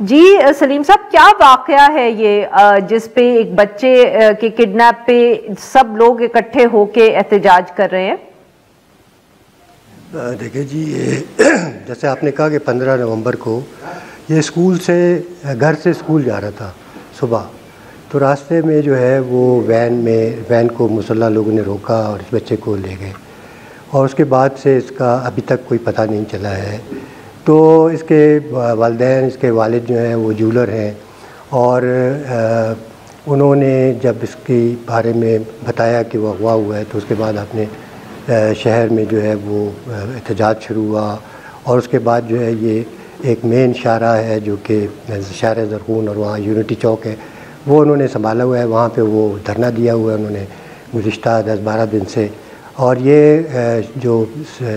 जी सलीम साहब, क्या वाकया है ये जिस पे एक बच्चे के किडनैप पे सब लोग इकट्ठे होके एहतजाज कर रहे हैं? देखिए जी, ये जैसे आपने कहा कि 15 नवंबर को ये घर से स्कूल जा रहा था सुबह, तो रास्ते में जो है वो वैन को मुसल्ला लोगों ने रोका और इस बच्चे को ले गए और उसके बाद से इसका अभी तक कोई पता नहीं चला है। तो इसके वालिदैन, इसके वालिद जो हैं वो जूलर हैं और उन्होंने जब इसके बारे में बताया कि वो अगवा हुआ है तो उसके बाद अपने शहर में जो है वो एहतजाज शुरू हुआ और उसके बाद जो है ये एक मेन शाहरा है जो कि शाहरा ज़रगून और वहाँ यूनिटी चौक है, वो उन्होंने संभाला हुआ है। वहाँ पे वो धरना दिया हुआ है उन्होंने गुज़िश्ता 10-12 दिन से। और ये जो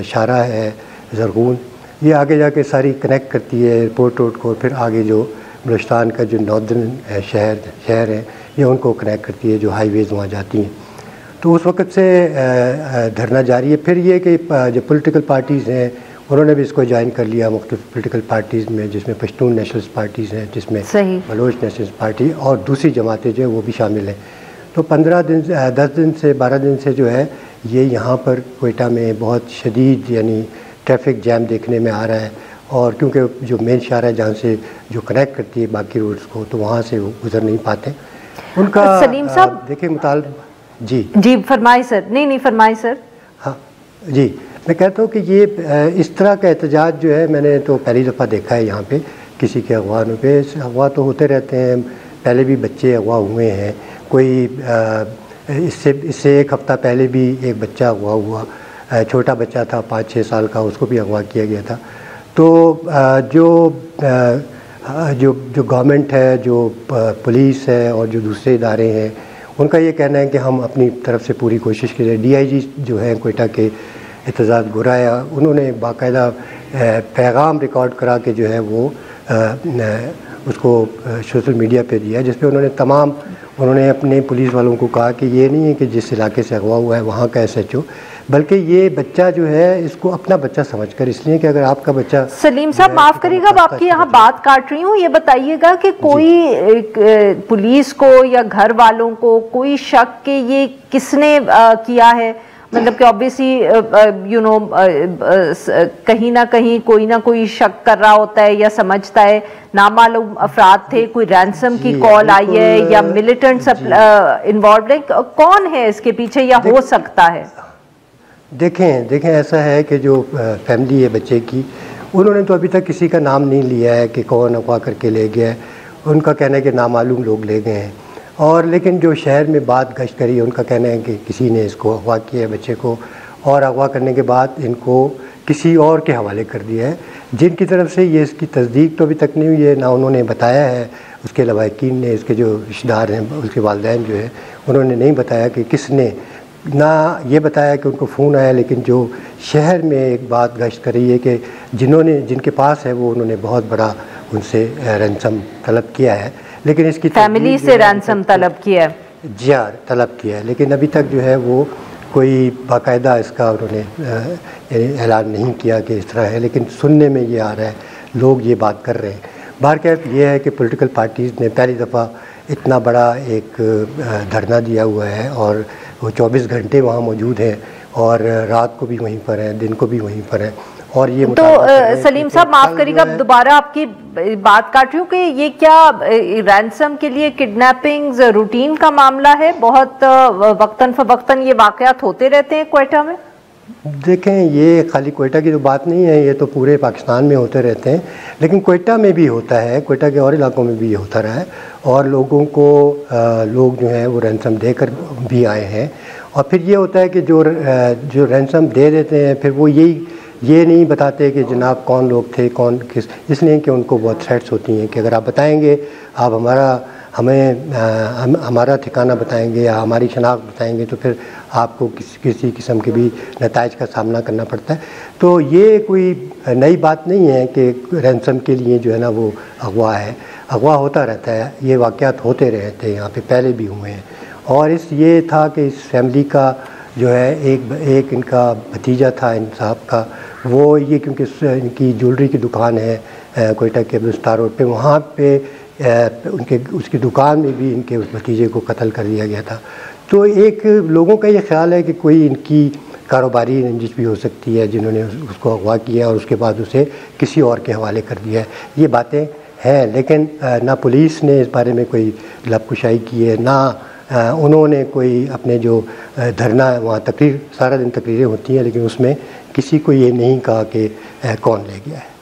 शाहरा है ज़रगून, ये आगे जाके सारी कनेक्ट करती है एयरपोर्ट रोड को, फिर आगे जो बलूचिस्तान का जो नॉर्दर्न शहर है ये उनको कनेक्ट करती है, जो हाईवेज़ वहाँ जाती हैं। तो उस वक़्त से धरना जारी है। फिर ये कि जो पॉलिटिकल पार्टीज़ हैं उन्होंने भी इसको ज्वाइन कर लिया, मुख्तलिफ पॉलिटिकल पार्टीज़ में, जिसमें पश्तून नेशनलिस्ट पार्टीज़ हैं, जिसमें बलोच नेशनलिस्ट पार्टी और दूसरी जमातें जो है वो भी शामिल हैं। तो 10 दिन से 12 दिन से जो है ये यहाँ पर क्वेटा में बहुत शदीद यानी ट्रैफिक जैम देखने में आ रहा है। और क्योंकि जो मेन शहर है जहाँ से जो कनेक्ट करती है बाकी रोड्स को, तो वहाँ से वो गुजर नहीं पाते उनका। सलीम साहब देखिए मुताल जी फरमाए सर। नहीं फरमाए सर। हाँ जी, मैं कहता हूँ कि ये इस तरह का एहतजाज जो है मैंने तो पहली दफ़ा देखा है यहाँ पे किसी के अगवानों पे। अगवा तो होते रहते हैं, पहले भी बच्चे अगवा हुए हैं। कोई इससे एक हफ़्ता पहले भी एक बच्चा अगवा हुआ, छोटा बच्चा था 5-6 साल का, उसको भी अगवा किया गया था। तो जो गवर्नमेंट है, जो पुलिस है और जो दूसरे इदारे हैं, उनका ये कहना है कि हम अपनी तरफ से पूरी कोशिश की जाए। DIG जो है क्वेटा के एतजाज़ गुराया, उन्होंने बाकायदा पैगाम रिकॉर्ड करा के जो है वो उसको सोशल मीडिया पे दिया, जिस पे उन्होंने अपने पुलिस वालों को कहा कि ये नहीं है कि जिस इलाके से अगवा हुआ है वहाँ का SHO, बल्कि ये बच्चा जो है इसको अपना बच्चा समझकर, इसलिए कि अगर आपका बच्चा। सलीम साहब माफ़ करिएगा, अब आपकी यहाँ बात काट रही हूँ, ये बताइएगा कि कोई पुलिस को या घर वालों को कोई शक कि ये किसने किया है? मतलब कि ऑब्वियसली कहीं ना कहीं कोई ना कोई शक कर रहा होता है या समझता है नामालूम अफराद थे, कोई रैंसम की कॉल आई है या मिलिटेंट्स इन्वॉल्व है, कौन है इसके पीछे या हो सकता है? देखें ऐसा है कि जो फैमिली है बच्चे की, उन्होंने तो अभी तक किसी का नाम नहीं लिया है कि कौन अगवा करके ले गया है। उनका कहना है कि नामालूम लोग ले गए हैं। और लेकिन जो शहर में बात गश्त करी है उनका कहना है कि किसी ने इसको अगवा किया है बच्चे को, और अगवा करने के बाद इनको किसी और के हवाले कर दिया है, जिनकी तरफ से ये इसकी तस्दीक तो अभी तक नहीं हुई है, ना उन्होंने बताया है। उसके लवाकिन ने, इसके जो रिश्तेदार हैं, उसके वालिदैन जो है, उन्होंने नहीं बताया कि किसने, ना ये बताया कि उनको फ़ोन आया। लेकिन जो शहर में एक बात गश्त कर रही है कि जिनके पास है वो उन्होंने बहुत बड़ा उनसे रैंसम तलब किया है, लेकिन इसकी फैमिली से रैंसम तलब किया है। जी हाँ, तलब किया है, लेकिन अभी तक जो है वो कोई बाकायदा इसका उन्होंने ऐलान नहीं किया कि इस तरह है। लेकिन सुनने में ये आ रहा है, लोग ये बात कर रहे हैं। बहरकैफ ये है कि पॉलिटिकल पार्टीज़ ने पहली दफ़ा इतना बड़ा एक धरना दिया हुआ है और वो 24 घंटे वहाँ मौजूद हैं और रात को भी वहीं पर हैं, दिन को भी वहीं पर हैं। और ये तो सलीम साहब माफ़ करिएगा, दोबारा आपकी बात काट रही हूँ कि ये क्या रैंसम के लिए किडनैपिंग रूटीन का मामला है? बहुत वक्तन फवक्तन ये वाक़यात होते रहते हैं क्वेटा में? देखें, ये खाली क्वेटा की तो बात नहीं है, ये तो पूरे पाकिस्तान में होते रहते हैं, लेकिन क्वेटा में भी होता है, क्वेटा के और इलाकों में भी ये होता रहा है। और लोगों को लोग जो हैं वो रैंसम देकर भी आए हैं। और फिर ये होता है कि जो रैंसम दे देते हैं, फिर वो ये नहीं बताते कि जनाब कौन लोग थे, कौन किस, इसलिए कि उनको बहुत थ्रेट्स होती हैं कि अगर आप बताएंगे, आप हमारा ठिकाना बताएंगे या हमारी शनाख्त बताएंगे तो फिर आपको किसी किस्म के भी नताइज का सामना करना पड़ता है। तो ये कोई नई बात नहीं है कि रैंसम के लिए जो है ना वो अगवा है, अगवा होता रहता है, ये वाक़यात होते रहते हैं, यहाँ पे पहले भी हुए हैं। और ये था कि इस फैमिली का जो है एक इनका भतीजा था इन साहब का, वो ये क्योंकि इनकी ज्वेलरी की दुकान है कोयटा के स्टार रोड पे, वहाँ पे उसकी दुकान में भी इनके उस भतीजे को कत्ल कर दिया गया था। तो एक लोगों का ये ख्याल है कि कोई इनकी कारोबारी रंजिश भी हो सकती है, जिन्होंने उसको अगवा किया और उसके बाद उसे किसी और के हवाले कर दिया है। ये बातें हैं, लेकिन ना पुलिस ने इस बारे में कोई लबकुशाई की है, ना उन्होंने कोई अपने जो धरना वहाँ तकरीर, सारा दिन तकरीरें होती हैं, लेकिन उसमें किसी को ये नहीं कहा कि कौन ले गया है।